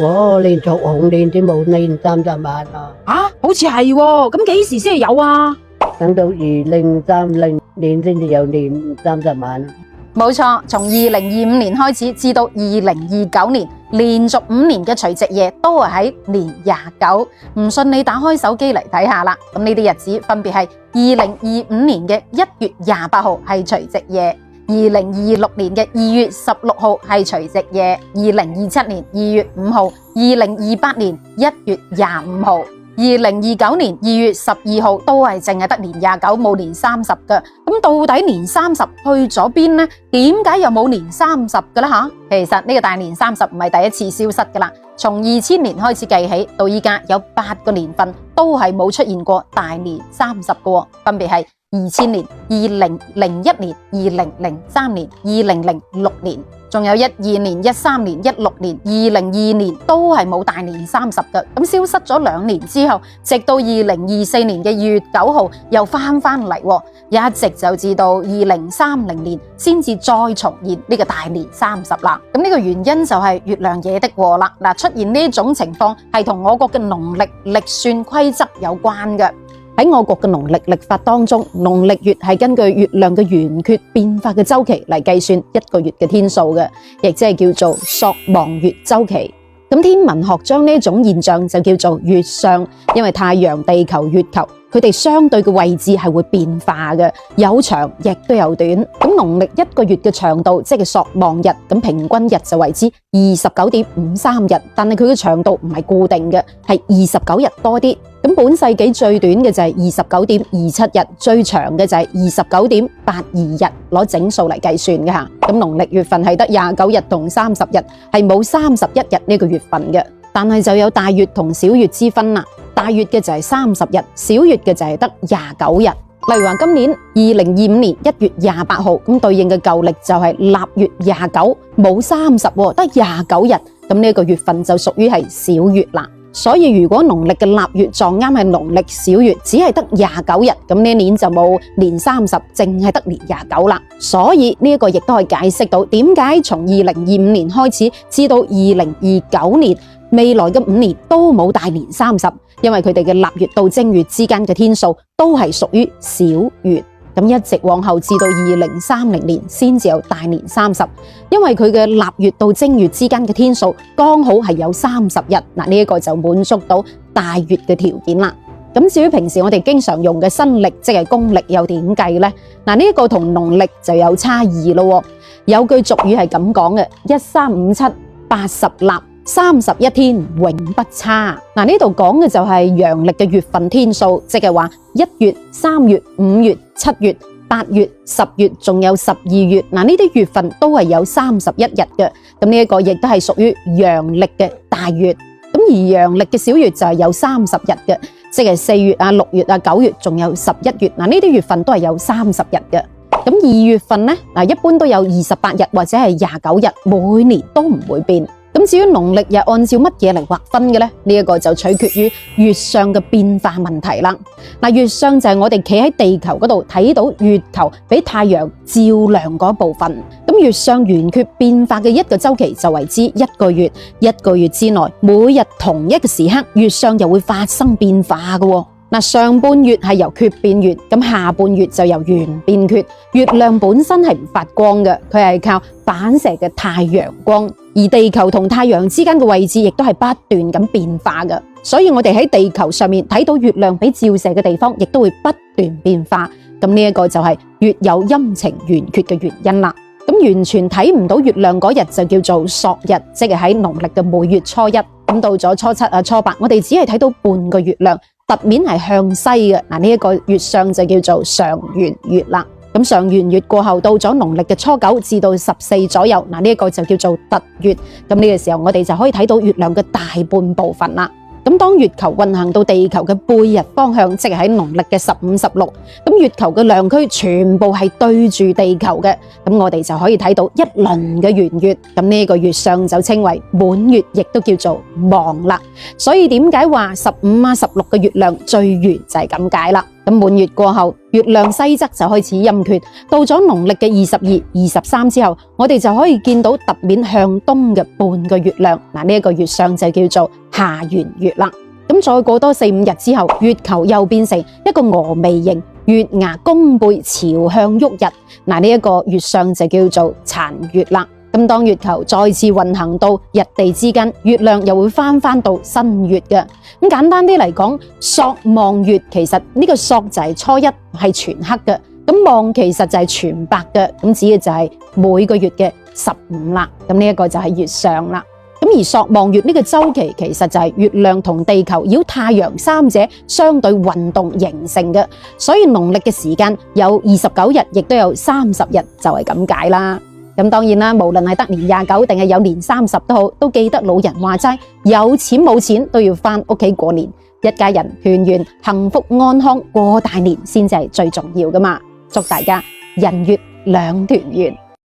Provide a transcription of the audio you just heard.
我連續紅年都冇年30晚啊！好似係喎，咁幾時先有啊？等到2030年先至有年30晚。冇錯，從2025年開始至到2029年，連續5年嘅除夕夜都係喺年29。唔信你打開手機嚟睇下啦。咁呢啲日子分別係2025年嘅1月28號係除夕夜，2026年嘅2月16號係除夕夜，2027年2月5號，2028年1月25號。2029年2月12號都係淨係得年29冇年30嘅，咁到底年30去咗邊呢？點解又冇年30嘅呢？其實呢個大年30唔係第一次消失噶啦，從2000年開始計起，到依家有8個年份都係冇出現過大年30嘅，分別係2000年、2001年、2003年、2006年。仲有12年、13年、16年、2022年都係冇大年30嘅，咁消失咗2年之後，直到2024年嘅2月9號又翻嚟，一直就至到2030年先至再重現呢個大年30啦。咁呢個原因就係月亮惹的禍啦。出現呢種情況係同我國嘅農曆歷算規則有關嘅。喺我國嘅農曆曆法當中，農曆月係根據月亮嘅圓缺變化嘅周期嚟計算一個月嘅天數嘅，亦即係叫做朔望月周期。咁天文學將呢種現象就叫做月相，因為太陽、地球、月球佢哋相對嘅位置係會變化嘅，有長亦都有短。咁農曆一個月嘅長度即係朔望日，咁平均日就為之29.53日，但係佢嘅長度唔係固定嘅，係29日多啲。咁本世紀最短嘅就係29.27日，最長嘅就係29.82日，攞整數嚟計算嘅吓。咁農曆月份係得29日同30日，係冇31日呢個月份嘅。但係就有大月同小月之分啦。大月嘅就係30日，小月嘅就係得29日。例如話今年2025年1月28號，咁對應嘅舊曆就係臘月29，冇30，得29日。咁呢個月份就屬於係小月啦。所以如果農曆嘅臘月撞啱係農曆小月，只係得29日，咁呢年就冇年30，淨係得年29啦。所以呢個亦都可以解釋到點解從2025年開始至到2029年未來嘅5年都冇大年30，因為佢哋嘅臘月到正月之間嘅天數都係屬於小月。咁一直往後至到2030年先至有大年30，因為佢嘅臘月到正月之間嘅天數剛好係有30日，呢一個就滿足到大月嘅條件啦。咁至於平時我哋經常用嘅新曆，即係公曆又點計呢？呢一個同農曆就有差異咯。有句俗語係咁講嘅：1357 80臘，31天永不差。呢度講嘅就係陽曆嘅月份天數，即係話1月、3月、5月、7月、8月、10月，仲有12月。呢啲月份都係有31日嘅。咁呢一個亦都係屬於陽曆嘅大月。咁而陽曆嘅小月就係有30日嘅，即係4月啊、6月啊、9月，仲有11月。呢啲月份都係有30日嘅。咁2月份呢，一般都有28日或者係29日，每年都唔會變。咁至於農曆又按照乜嘢嚟劃分嘅呢？呢一個就取決於月相嘅變化問題啦。月相就係我哋企喺地球嗰度睇到月球俾太陽照亮嗰部分。咁月相圓缺變化嘅一個周期就為之一個月。一個月之內，每日同一個時刻，月相又會發生變化嘅。上半月係由缺變圓，咁下半月就由圓變缺。月亮本身係唔發光嘅，佢係靠反射嘅太陽光，而地球同太陽之間嘅位置亦都係不斷咁變化嘅。所以我哋喺地球上面睇到月亮俾照射嘅地方，亦都會不斷變化。咁呢一個就係月有陰晴圓缺嘅原因啦。咁完全睇唔到月亮嗰日就叫做朔日，即係喺農曆嘅每月初一。咁到咗初七啊、初八，我哋只係睇到半個月亮。凸面係向西嘅，呢一個月相就叫做上弦月啦。咁上弦月過後，到咗農曆嘅初9至到14左右，呢一個就叫做凸月。咁呢個時候，我哋就可以睇到月亮嘅大半部分啦。咁當月球運行到地球嘅背日方向，即係喺農曆嘅15、16，咁月球嘅亮區全部係對住地球嘅，咁我哋就可以睇到一輪嘅圓月。咁呢個月相就稱為滿月，亦都叫做望啦。所以點解話15啊、16嘅月亮最圓就係咁解啦。咁滿月過後，月亮西側就開始陰缺，到咗農曆嘅22、23之後，我哋就可以見到凸面向東嘅半個月亮。嗱，呢一個月相就叫做下弦月啦。咁再過多4、5日之後，月球又變成一個峨眉形，月牙弓背朝向旭日。嗱，呢一個月相就叫做殘月啦。咁當月球再次運行到日地之間，月亮又會翻到新月嘅。咁簡單啲嚟講，朔望月其實呢個朔就係初一係全黑嘅，咁望其實就係全白嘅，咁指嘅就係每個月嘅15啦。咁呢一個就係月相啦。咁而朔望月呢個周期其實就係月亮同地球繞太陽三者相對運動形成嘅，所以農曆嘅時間有29日，亦都有30日，就係咁解啦。咁當然啦，無論係得年29定係有年30都好，都記得老人話齋，有錢冇錢都要返屋企過年，一家人團圓幸福安康過大年先至係最重要㗎嘛。祝大家人月兩團圓。